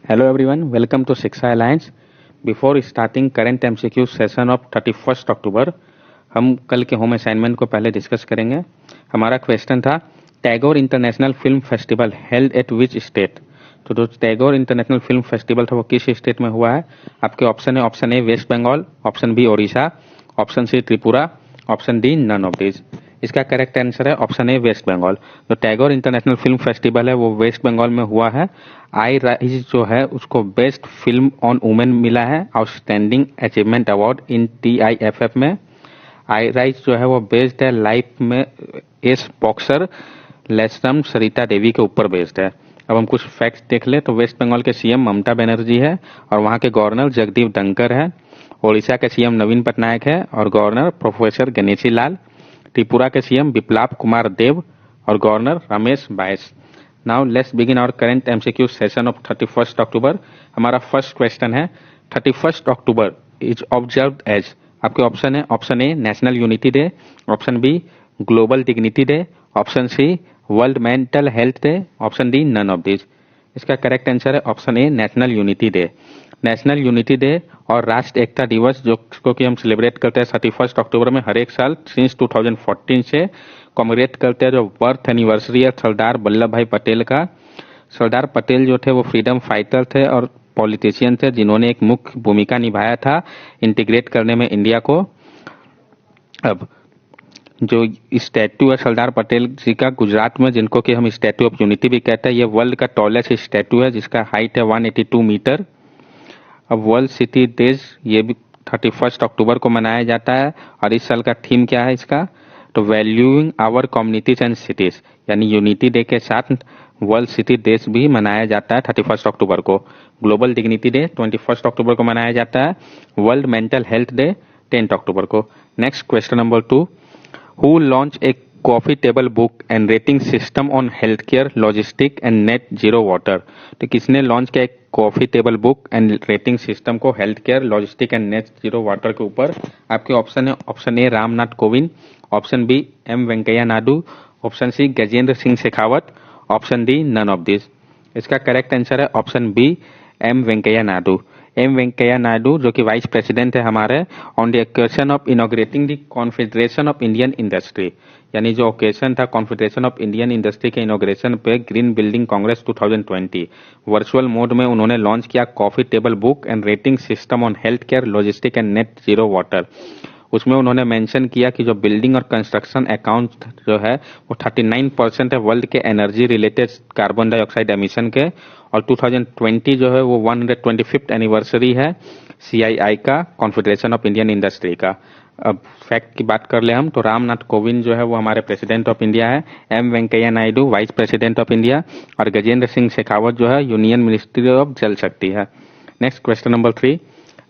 Hello everyone, welcome to Shiक्षा Alliance. Before starting current MCQ session of 31st अक्टूबर, हम कल के home assignment को पहले डिस्कस करेंगे. हमारा क्वेश्चन था Tagore international film festival held at which state. तो जो टैगोर इंटरनेशनल फिल्म फेस्टिवल था वो किस स्टेट में हुआ है. आपके ऑप्शन है option A West Bengal, option B Odisha, option C Tripura, option D none of this. इसका करेक्ट आंसर है ऑप्शन ए वेस्ट बंगाल. जो टैगोर इंटरनेशनल फिल्म फेस्टिवल है वो वेस्ट बंगाल में हुआ है. आई राइज जो है उसको बेस्ट फिल्म ऑन वुमेन मिला है outstanding achievement award in TIFF में. आई राइज जो है वो बेस्ड है लाइफ में एस बॉक्सर लेस्टम सरिता देवी के ऊपर बेस्ड है. अब हम कुछ फैक्ट्स देख ले तो वेस्ट बंगाल के CM ममता बनर्जी है और वहाँ के गवर्नर जगदीप धनखड़ है. ओडिशा के CM नवीन पटनायक है और गवर्नर प्रोफेसर गणेशी लाल. त्रिपुरा के CM बिप्लाब कुमार देव और governor Ramesh Bais. Now let's begin our current MCQ session of 31st October. हमारा फर्स्ट क्वेश्चन है 31st October is observed as. आपके ऑप्शन है option A national unity day, option B global dignity day, option C world mental health day, option D none of this. इसका correct answer है option A national unity day. National unity day और राष्ट्र एकता दिवस जो कि हम celebrate करते हैं 31st अक्टूबर में हर एक साल सिंस 2014 से कॉमेमोरेट करते हैं. जो बर्थ एनिवर्सरी है सरदार वल्लभ भाई पटेल का. सरदार पटेल जो थे वो फ्रीडम फाइटर थे और पॉलिटिशियन थे जिन्होंने एक मुख्य भूमिका निभाया था इंटीग्रेट करने में इंडिया को. अब जो स्टैट्यू है सरदार पटेल जी का गुजरात में जिनको कि हम स्टैट्यू ऑफ यूनिटी भी कहते हैं, ये वर्ल्ड का टॉलेस्ट स्टैट्यू है जिसका हाइट है 182 मीटर. अब वर्ल्ड सिटी डेज ये भी 31st अक्टूबर को मनाया जाता है और इस साल का थीम क्या है इसका, तो valuing our communities and cities, यानी यूनिटी डे के साथ वर्ल्ड सिटी डेज भी मनाया जाता है 31st अक्टूबर को. ग्लोबल डिग्निटी डे 21st अक्टूबर को मनाया जाता है. World mental health day 10th October को. Next question number 2, who launch a coffee table book and rating system on health care logistic and net zero water. तो किसने launch किया एक coffee table book and rating system को health care logistic and net zero water के ऊपर. आपके option है option A Ramnath Kovind, option B M Venkaiah Naidu, option C Gajendra Singh Shekhawat, option D none of this. इसका करेक्ट आंसर है option B M Venkaiah Naidu. M Venkaiah Naidu जो कि vice president है हमारे on the occasion of inaugurating the confederation of Indian industry, यानी जो occasion था confederation of Indian industry के इनॉग्रेशन पे green building congress 2020 virtual mode में उन्होंने लॉन्च किया coffee table book and rating system on health care logistic and net zero water. उसमें उन्होंने मेंशन किया कि जो बिल्डिंग और कंस्ट्रक्शन अकाउंट जो है वो 39% है वर्ल्ड के energy related carbon dioxide emission के, और 2020 जो है वो 125th एनिवर्सरी है CII का कॉन्फेडरेशन ऑफ इंडियन इंडस्ट्री का. अब फैक्ट की बात कर ले हम तो रामनाथ कोविंद जो है वो हमारे प्रेसिडेंट ऑफ इंडिया है, M Venkaiah Naidu vice president of India और गजेंद्र सिंह शेखावत जो है union ministry of Jal Shakti है. Next question number 3,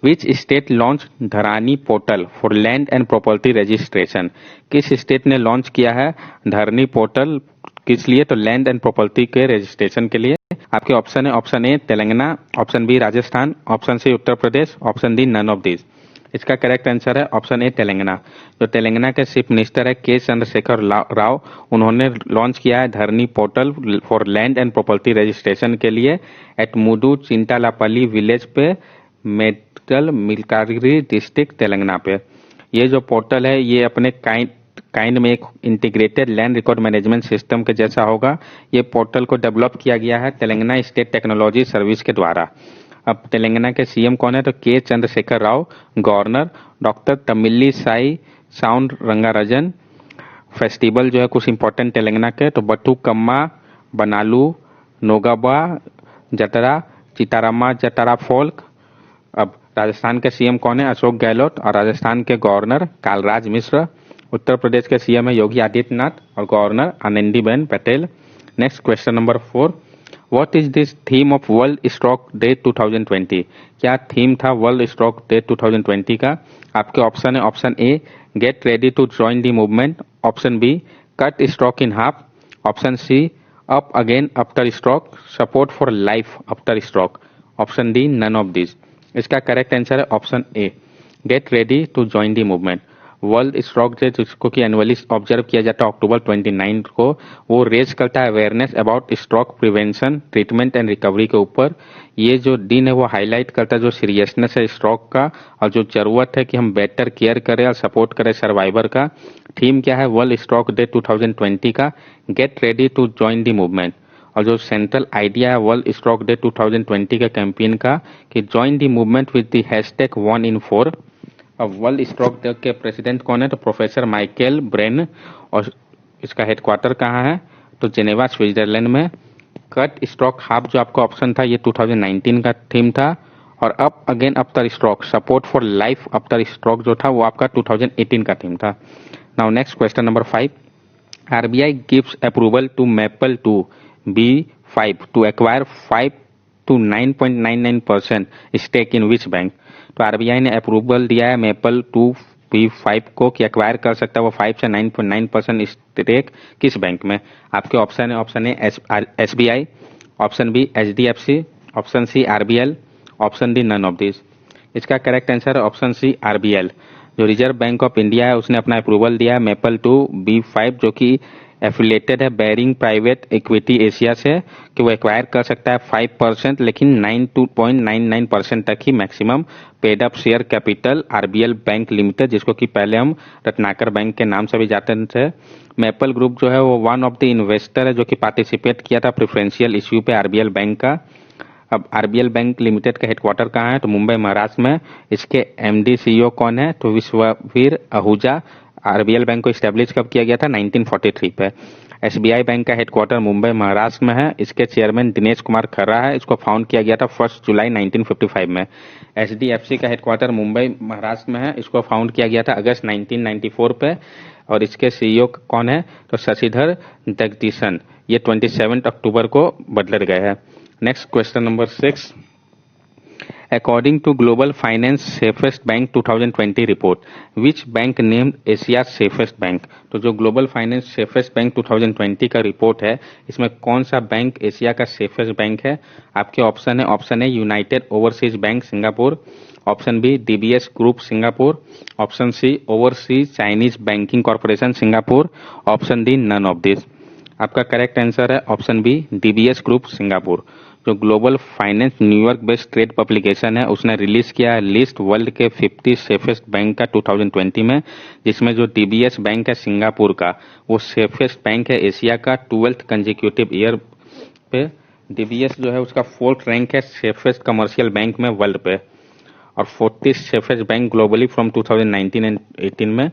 which state launch Dharani portal for land and property registration. किस स्टेट ने लॉन्च किया है धरनी पोर्टल, किस लिए, तो लैंड एंड प्रॉपर्टी के रजिस्ट्रेशन के लिए. आपके ऑप्शन है option A Telangana, option B Rajasthan, option C Uttar Pradesh, option D none of this. इसका करेक्ट आंसर है ऑप्शन ए तेलंगाना. जो तेलंगाना के चीफ मिनिस्टर है के चंद्रशेखर राव, उन्होंने लॉन्च किया है Dharani portal for land and property registration के लिए एट मुडू चिंतालापल्ली विलेज पे मेडल मिल्कागिरी डिस्ट्रिक्ट तेलंगाना पे. ये जो पोर्टल है ये अपने काइंड में एक integrated land record management system के जैसा होगा. ये पोर्टल को डेवलप किया गया है तेलंगाना स्टेट टेक्नोलॉजी सर्विस के द्वारा. अब तेलंगाना के CM कौन है, तो K Chandrashekar Rao, governor doctor Tamilisai Soundararajan. Festival जो है कुछ इंपॉर्टेंट तेलंगाना के तो बथुकम्मा, बनालू, नोगाबा जतरा, चितारामा जतरा फोल्क. अब राजस्थान के CM कौन है, अशोक गहलोत और राजस्थान के गवर्नर कालराज मिश्र. उत्तर प्रदेश के CM है योगी आदित्यनाथ और governor Anandiben Patel. Next question number 4, what is this theme of world stroke day 2020. क्या थीम था वर्ल्ड स्ट्रोक डे 2020 का. आपके ऑप्शन है option A get ready to join the movement, option B cut stroke in half, option C up again after stroke, support for life after stroke, option D none of this. इसका correct answer है option A get ready to join the movement. World stock day जिसको कि annually observe किया जाता है अक्टूबर 29 को, वो raise करता है awareness about stroke prevention, treatment and recovery के ऊपर। ये जो दिन है वो हाईलाइट करता है जो सीरियसनेस है स्ट्रोक का और जो जरूरत है कि हम बेटर केयर करें और सपोर्ट करें सर्वाइवर का। थीम क्या है वर्ल्ड स्ट्रोक डे 2020 का? Get ready to join the movement. और जो सेंट्रल आइडिया है वर्ल्ड स्ट्रोक डे 2020 के कैंपेन का कि join the movement with the hashtag 1 in 4। अब वर्ल्ड स्ट्रोक डे के प्रेसिडेंट कौन है? तो प्रोफेसर माइकल ब्रेन। और इसका हेडक्वार्टर कहाँ है? तो जेनेवा स्विट्जरलैंड में। कट स्ट्रोक हाफ जो आपका ऑप्शन था ये 2019 का थीम था। और up again after stroke, support for life after stroke जो था वो आपका 2018 का थीम था। Now next question number 5। RBI gives approval to Maple to B5 to acquire 5 to 9.99% stake in which bank? तो आरबीआई ने अप्रूवल दिया है मेपल टू B5 को कि एक्वायर कर सकता है वो 5 से 9.9% स्टेक किस बैंक में? आपके ऑप्शन है, option A SBI, option B HDFC, option C RBL, option D none of this. इसका करेक्ट आंसर है ऑप्शन सी RBL। जो रिजर्व बैंक ऑफ इंडिया है उसने अपना अप्रूवल दिया है मेपल टू B5 जो कि एफिलेटेड है बेरिंग प्राइवेट इक्विटी एशिया से कि वो एक्वायर कर सकता है 5%, लेकिन 9.99% तक ही maximum paid up share capital RBL bank limited, जिसको कि पहले हम रत्नाकर बैंक के नाम से भी जाते थे। मेपल ग्रुप जो है वो वन ऑफ द इन्वेस्टर है जो कि पार्टिसिपेट किया था प्रेफरेंशियल इश्यू पे आरबीएल बैंक का। अब आरबीएल बैंक लिमिटेड का हेडक्वार्टर कहाँ है? तो मुंबई महाराष्ट्र में। इसके एमडी सीईओ कौन है? तो विश्ववीर आहूजा। आरबीएल बैंक को स्टैब्लिश कब किया गया था? 1943 पे। एसबीआई बैंक का हेडक्वार्टर मुंबई महाराष्ट्र में है। इसके चेयरमैन दिनेश कुमार खर्रा है। इसको फाउंड किया गया था 1 जुलाई 1955 में। एचडीएफसी का हेडक्वार्टर मुंबई महाराष्ट्र में है। इसको फाउंड किया गया था अगस्त 1994 पे। और इसके सीईओ कौन है? तो शशिधर जगदीशन। ये 27 अक्टूबर को बदल गए हैं। Next question number 6। According to Global Finance Safest Bank 2020 report, which bank named Asia's safest bank? तो जो ग्लोबल फाइनेंस सेफेस्ट बैंक 2020 का रिपोर्ट है इसमें कौन सा बैंक एशिया का सेफेस्ट बैंक है? आपके ऑप्शन है, option A united overseas bank Singapore, option B DBS group Singapore, option C overseas Chinese banking corporation Singapore, option D none of this. आपका करेक्ट आंसर है option B DBS group Singapore. जो global finance New York based trade publication है उसने release किया है list world के 50 safest bank का 2020 में, जिसमें जो डीबीएस बैंक है सिंगापुर का वो सेफेस्ट बैंक है एशिया का 12th कंसेक्यूटिव ईयर पे। डीबीएस जो है उसका 4th रैंक है सेफेस्ट कमर्शियल बैंक में वर्ल्ड पे। और 40 safest bank globally from 2019 and 18 में।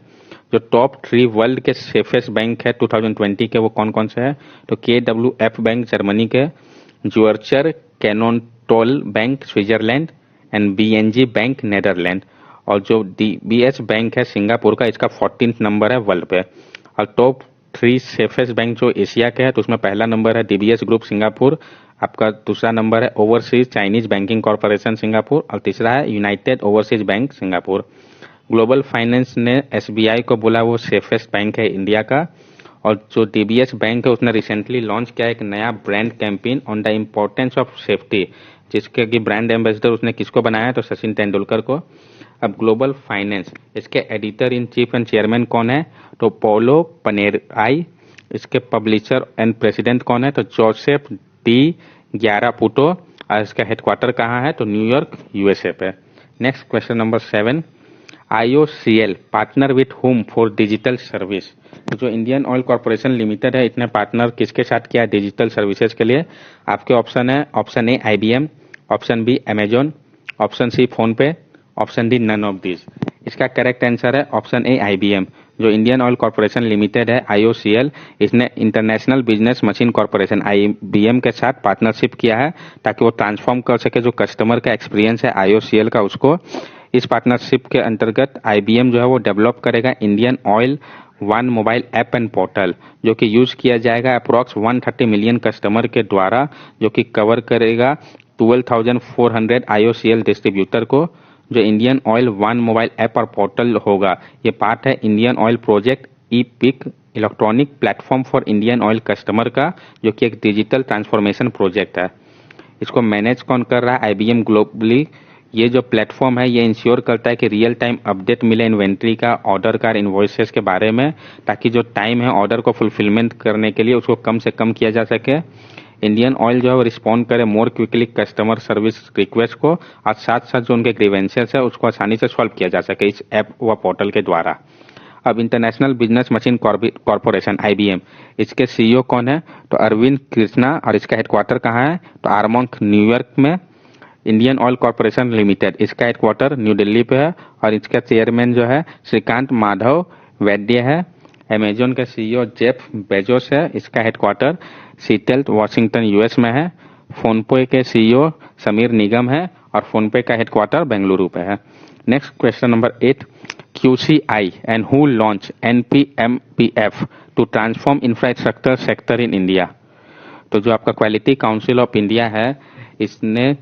जो टॉप 3 वर्ल्ड के सेफेस्ट बैंक है 2020 के वो कौन कौन से है? तो KWF बैंक जर्मनी के, Zurcher Kantonal bank Switzerland and BNG bank Netherland. और जो डीबीएस बैंक है सिंगापुर का इसका 14th नंबर है वर्ल्ड पे। और टॉप 3 सेफेस्ट बैंक जो एशिया के है तो उसमें पहला नंबर है डीबीएस ग्रुप सिंगापुर, आपका दूसरा नंबर है overseas Chinese banking corporation Singapore और तीसरा है United overseas bank Singapore. Global finance ने एसबीआई को बोला वो सेफेस्ट बैंक है इंडिया का। और जो डीबीएस बैंक है उसने रिसेंटली लॉन्च किया एक नया brand campaign on the importance of safety, जिसके की ब्रांड एम्बेसडर उसने किसको बनाया है? तो सचिन तेंदुलकर को। अब ग्लोबल फाइनेंस इसके editor in cheap and chairman कौन है? तो पोलो पनेराई। इसके पब्लिशर एंड प्रेसिडेंट कौन है? तो जोसेफ डी ग्यारापुटो। और इसका हेडक्वार्टर कहाँ है? तो न्यूयॉर्क यूएसए पे। Next question number 7। IOCL partner with home for digital service. जो इंडियन ऑयल कॉर्पोरेशन लिमिटेड है इतने पार्टनर किसके साथ किया है डिजिटल सर्विसेज के लिए? आपके ऑप्शन है, option A IBM, option B Amazon, option C PhonePe, option D none of this. इसका करेक्ट आंसर है ऑप्शन ए IBM। जो इंडियन ऑयल कॉर्पोरेशन लिमिटेड है IOCL, इसने international business machine corporation IBM के साथ partnership किया है ताकि वो ट्रांसफॉर्म कर सके जो कस्टमर का एक्सपीरियंस है IOCL का उसको। इस पार्टनरशिप के अंतर्गत IBM जो है वो डेवलप करेगा Indian oil one mobile app and portal, जो कि यूज किया जाएगा अप्रॉक्स 130 मिलियन कस्टमर के द्वारा, जो कि कवर करेगा 12,400 IOCL डिस्ट्रीब्यूटर को। जो Indian oil one mobile app और पोर्टल होगा ये पार्ट है Indian oil project e-PIC electronic platform for Indian oil customer का, जो कि एक डिजिटल ट्रांसफॉर्मेशन प्रोजेक्ट है। इसको मैनेज कौन कर रहा है? IBM ग्लोबली ये जो प्लेटफॉर्म है ये इंश्योर करता है कि रियल टाइम अपडेट मिले इन्वेंट्री का, ऑर्डर का, इन्वॉइसेस के बारे में, ताकि जो टाइम है ऑर्डर को फुलफिलमेंट करने के लिए उसको कम से कम किया जा सके। इंडियन ऑयल जो है वो रिस्पॉन्ड करे more quickly customer service request को, और साथ साथ जो उनके ग्रीवेंसेस है उसको आसानी से सॉल्व किया जा सके इस ऐप व पोर्टल के द्वारा। अब international business machine corporation IBM, इसके CEO कौन है? तो अरविंद कृष्णा, और इसका हेडक्वार्टर कहाँ है? तो आर्मोंक न्यूयॉर्क में। इंडियन ऑयल कॉरपोरेशन लिमिटेड, इसका हेडक्वार्टर न्यू दिल्ली पे है, और इसका चेयरमैन जो है श्रीकांत माधव वैद्य है। अमेजोन के CEO जेफ बेजोस है, इसका हेडक्वार्टर सीटेल वाशिंगटन US में है। फोनपे के CEO समीर निगम है, और फोनपे का हेडक्वार्टर बेंगलुरु पे है। Next question number 8, QCI and who launched NPMPF to transform infrastructure sector in India? तो जो आपका क्वालिटी काउंसिल ऑफ इंडिया है, इसने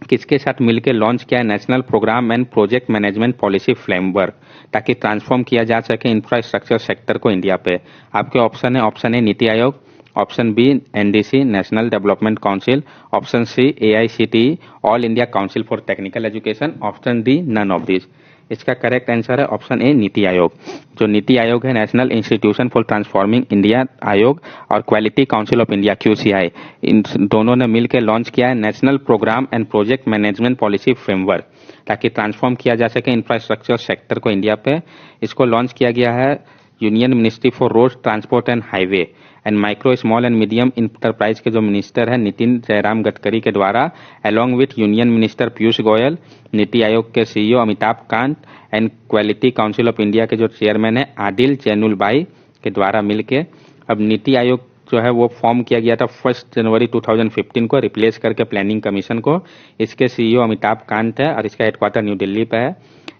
किसके साथ मिलकर लॉन्च किया है national programme and project management policy framework, ताकि ट्रांसफॉर्म किया जा सके इंफ्रास्ट्रक्चर सेक्टर को इंडिया पे। आपके ऑप्शन है Niti Aayog, option B NDC national development council, option C AICTE all India council for technical education, option D none of this. इसका correct answer है ऑप्शन ए नीति आयोग। जो नीति आयोग है national institution for transforming India Aayog, और quality council of India QCI, इन दोनों ने मिलकर launch किया है national programme and project management policy framework, ताकि ट्रांसफॉर्म किया जा सके इंफ्रास्ट्रक्चर सेक्टर को इंडिया पे। इसको लॉन्च किया गया है union ministry for road transport and highway and micro small and medium enterprise के जो मिनिस्टर है नितिन जयराम गडकरी के द्वारा, along with union minister Piyush Goyal, NITI Aayog के CEO Amitabh Kant and quality council of India के जो चेयरमैन है आदिल जैनुल बाई के द्वारा मिलके। अब नीति आयोग जो है वो फॉर्म किया गया था 1 जनवरी 2015 को, रिप्लेस करके प्लानिंग कमीशन को। इसके CEO अमिताभ कांत है, और इसका हेडक्वार्टर न्यू दिल्ली पे है।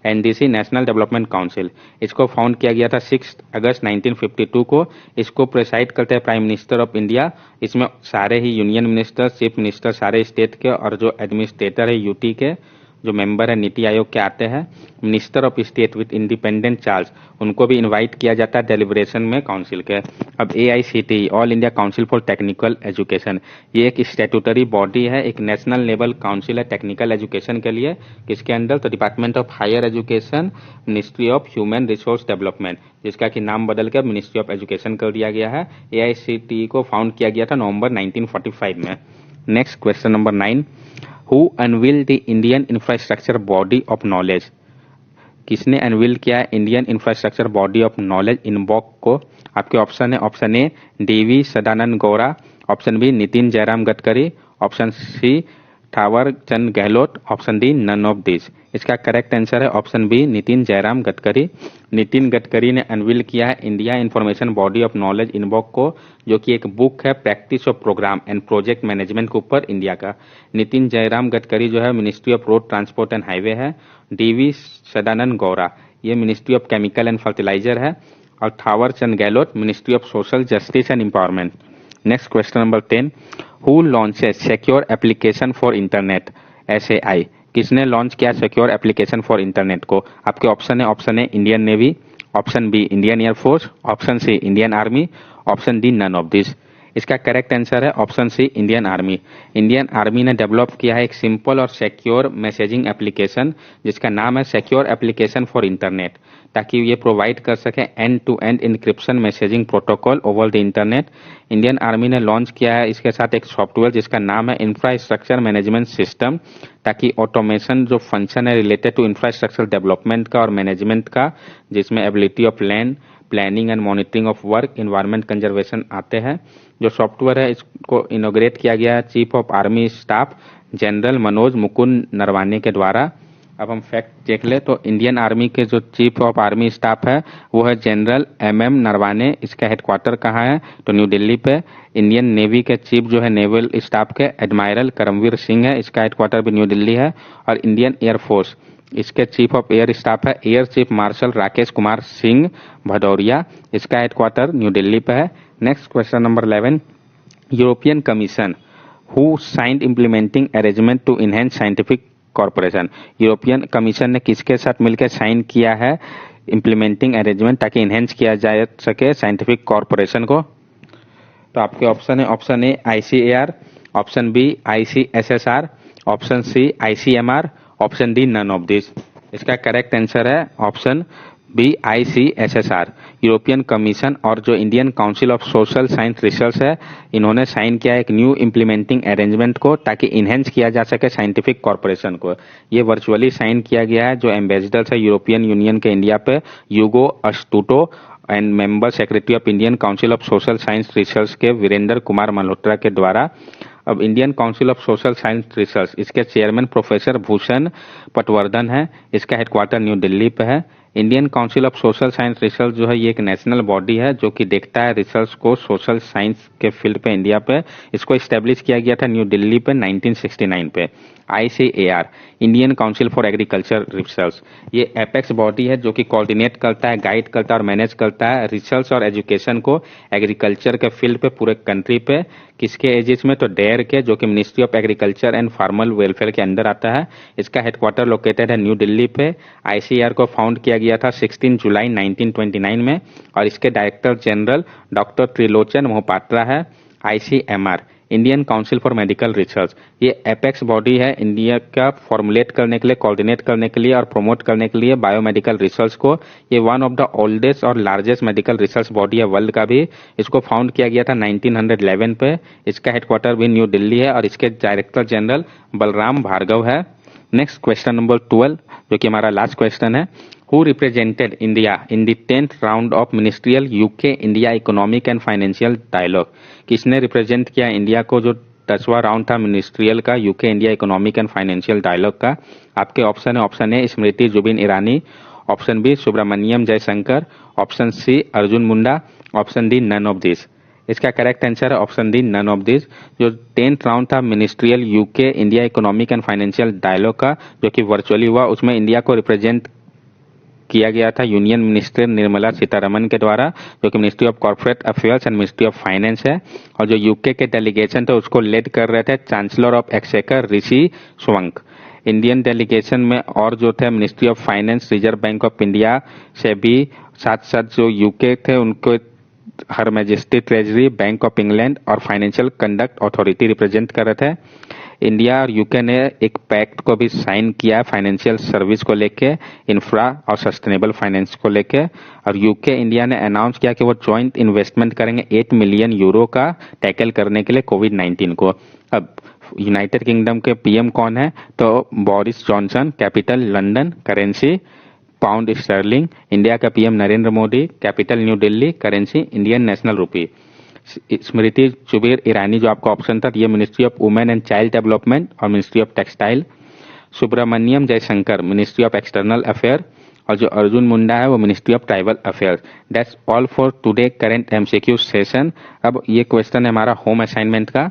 NDC नेशनल डेवलपमेंट काउंसिल, इसको फाउंड किया गया था 6 अगस्त 1952 को। इसको प्रेसाइड करते हैं प्राइम मिनिस्टर ऑफ इंडिया। इसमें सारे ही यूनियन मिनिस्टर, चीफ मिनिस्टर सारे स्टेट के, और जो एडमिनिस्ट्रेटर है UT के, जो मेंबर है नीति आयोग के आते हैं। Minister of state with independent charge, उनको भी इनवाइट किया जाता है डेलिब्रेशन में काउंसिल के। अब AICTE all India council for technical education, ये एक स्टैट्यूटरी बॉडी है, एक नेशनल लेवल काउंसिल है टेक्निकल एजुकेशन के लिए। किसके अंडर? तो department of higher education, ministry of human resource development, जिसका कि नाम बदल कर मिनिस्ट्री ऑफ एजुकेशन कर दिया गया है। AICTE को फाउंड किया गया था नवंबर 1945 में। Next question number 9, Who unveiled the Indian Infrastructure Body of Knowledge? किसने अनवील किया है Indian infrastructure body of knowledge InBoK को? आपके ऑप्शन है option A DV Sadananda Gowda, option B Nitin Jairam Gadkari, option C Thawar Chand Gehlot, option D none of this. इसका correct answer है option B Nitin Jairam Gadkari. Nitin Gadkari ने unveil किया है India information body of knowledge InBoK को, जो कि एक बुक है practice of program and project management के ऊपर इंडिया का। नितिन जयराम गडकरी जो है ministry of road transport and highway है। DV सदानंद गौड़ा ये ministry of chemical and fertiliser है, और Thawar Chand Gehlot ministry of social justice and empowerment. Next question number 10, who launches secure application for internet SAI? किसने लॉन्च किया सिक्योर एप्लीकेशन फॉर इंटरनेट को? आपके option है option A Indian navy, option B Indian air force, option C Indian army, option D none of this. इसका correct answer है option C Indian army. Indian army ने develop किया है एक simple और सिक्योर मैसेजिंग एप्लीकेशन, जिसका नाम है सिक्योर एप्लीकेशन फॉर इंटरनेट, ताकि ये प्रोवाइड कर सके end to end encryption messaging protocol over the internet. Indian army ने लॉन्च किया है इसके साथ एक सॉफ्टवेयर जिसका नाम है इंफ्रास्ट्रक्चर मैनेजमेंट सिस्टम, ताकि ऑटोमेशन जो फंक्शन है रिलेटेड टू इंफ्रास्ट्रक्चर डेवलपमेंट का और मैनेजमेंट का, जिसमें ability of land, planning and monitoring of work, environment conservation आते हैं। जो सॉफ्टवेयर है इसको इनोग्रेट किया गया है chief of army staff general Manoj Mukund Naravane के द्वारा। अब हम फैक्ट देख ले तो इंडियन आर्मी के जो चीफ ऑफ आर्मी स्टाफ है वो है जनरल MM नरवाने। इसका हेडक्वार्टर कहाँ है? तो न्यू दिल्ली पे। इंडियन नेवी के चीफ जो है नेवल स्टाफ के एडमायरल करमवीर सिंह है, इसका हेडक्वार्टर भी न्यू दिल्ली है। और इंडियन एयरफोर्स इसके चीफ ऑफ एयर स्टाफ है air chief marshal Rakesh Kumar Singh Bhadauria, इसका हेडक्वार्टर न्यू दिल्ली पे है। Next question number 11, European commission who signed implementing arrangement to enhance scientific corporation? European commission ने किसके साथ मिलकर साइन किया है इम्प्लीमेंटिंग अरेंजमेंट, ताकि इनहेंस किया जा सके साइंटिफिक कॉर्पोरेशन को? तो आपके ऑप्शन है option A ICAR, option B ICSSR, option C ICMR, option D none of this. इसका करेक्ट आंसर है option B ICSSR, European commission और जो Indian council of social science research है, इन्होंने साइन किया एक न्यू इम्प्लीमेंटिंग अरेंजमेंट को ताकि इनहेंस किया जा सके साइंटिफिक कॉर्पोरेशन को। ये वर्चुअली साइन किया गया है। जो एम्बेसडर्स है यूरोपियन यूनियन के इंडिया पे, Ugo Astuto and member secretary of Indian council of social science research के वीरेंद्र कुमार मल्होत्रा के द्वारा। अब Indian council of social science research, इसके चेयरमैन प्रोफेसर भूषण पटवर्धन है। इसका हेडक्वार्टर न्यू दिल्ली पे है। Indian council of social science research जो है ये एक नेशनल बॉडी है जो कि देखता है रिसर्च को सोशल साइंस के फील्ड पे इंडिया पे। इसको इस्टेब्लिश किया गया था न्यू दिल्ली पे 1969 पे। ICAR, Indian council for agriculture research, ये एपेक्स बॉडी है जो कि कोऑर्डिनेट करता है, गाइड करता है और मैनेज करता है रिसर्च और एजुकेशन को एग्रीकल्चर के फील्ड पे पूरे कंट्री पे। किसके एजेस में? तो डेयर के, जो कि ministry of agriculture and farmer welfare के अंदर आता है। इसका हेडक्वार्टर लोकेटेड है न्यू दिल्ली पे। ICAR को फाउंड किया गया था 16 जुलाई 1929 में और इसके director general doctor Trilochan Mohapatra है। ICMR, Indian council for medical research, ये एपेक्स बॉडी है इंडिया का फॉर्मुलेट करने के लिए, कोऑर्डिनेट करने के लिए और प्रमोट करने के लिए बायोमेडिकल रिसर्च को। ये वन ऑफ द ओल्डेस्ट और लार्जेस्ट मेडिकल रिसर्च बॉडी है वर्ल्ड का भी। इसको फाउंड किया गया था 1911 पे। इसका हेडक्वार्टर भी न्यू दिल्ली है और इसके डायरेक्टर जनरल बलराम भार्गव है। नेक्स्ट क्वेश्चन नंबर 12, जो कि हमारा लास्ट क्वेश्चन है। Who represented India in the 10th round of ministerial UK India Economic and Financial Dialogue? किसने रिप्रेजेंट किया इंडिया को जो 10वां राउंड था मिनिस्ट्रियल का UK India economic and financial dialogue का? आपके ऑप्शन है, option A Smriti Zubin Irani, option B Subrahmanyam Jaishankar, option C Arjun Munda, option D none of this. इसका करेक्ट आंसर है option D none of this. जो 10th राउंड था ministerial UK India economic and financial dialogue का, जो कि वर्चुअली हुआ, उसमें इंडिया को रिप्रेजेंट किया गया था यूनियन मिनिस्टर निर्मला सीतारमन के द्वारा, जो कि ministry of corporate affairs and ministry of finance है। और जो यूके के डेलीगेशन थे उसको लेड कर रहे थे chancellor of exchequer Rishi Sunak. Indian delegation में और जो थे ministry of finance, reserve bank of India से भी साथ साथ जो यूके थे उनको हर majesty treasury, bank of England और फाइनेंशियल कंडक्ट अथॉरिटी रिप्रेजेंट कर रहे थे। इंडिया और यूके ने एक पैक्ट को भी साइन किया है फाइनेंशियल सर्विस को लेके, इंफ्रा और सस्टेनेबल फाइनेंस को लेके। और यूके इंडिया ने अनाउंस किया कि वो जॉइंट इन्वेस्टमेंट करेंगे 8 मिलियन यूरो का टैकल करने के लिए कोविड-19 को। अब यूनाइटेड किंगडम के पीएम कौन है? तो Boris Johnson, capital London, currency pound sterling. India का PM Narendra Modi, capital New Delhi, currency Indian national rupee. Smriti Zubin Irani जो आपका ऑप्शन था, ये ministry of women and child development और ministry of textile. Subrahmanyam Jaishankar ministry of external affair और जो अर्जुन मुंडा है वो ministry of tribal affairs. That's all for today current MCQ session. अब ये क्वेश्चन है हमारा होम असाइनमेंट का।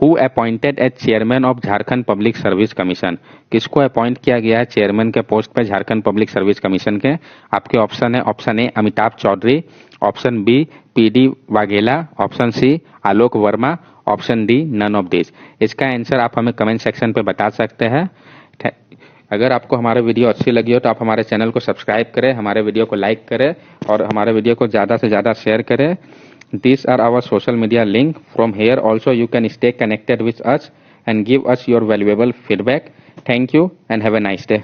Who appointed as chairman of Jharkhand public service commission? किसको अपॉइंट किया गया है चेयरमैन के पोस्ट पे झारखंड पब्लिक सर्विस कमीशन के? आपके ऑप्शन है, option A Amitabh Chaudhary, option B PD Vaghela, option C Alok Verma, option D none of this. इसका आंसर आप हमें कमेंट सेक्शन पे बता सकते हैं। अगर आपको हमारा वीडियो अच्छी लगी हो तो आप हमारे चैनल को सब्सक्राइब करें, हमारे वीडियो को लाइक करें और हमारे वीडियो को ज़्यादा से ज़्यादा शेयर करें। These are our social media link. From here also you can stay connected with us and give us your valuable feedback. Thank you and have a nice day.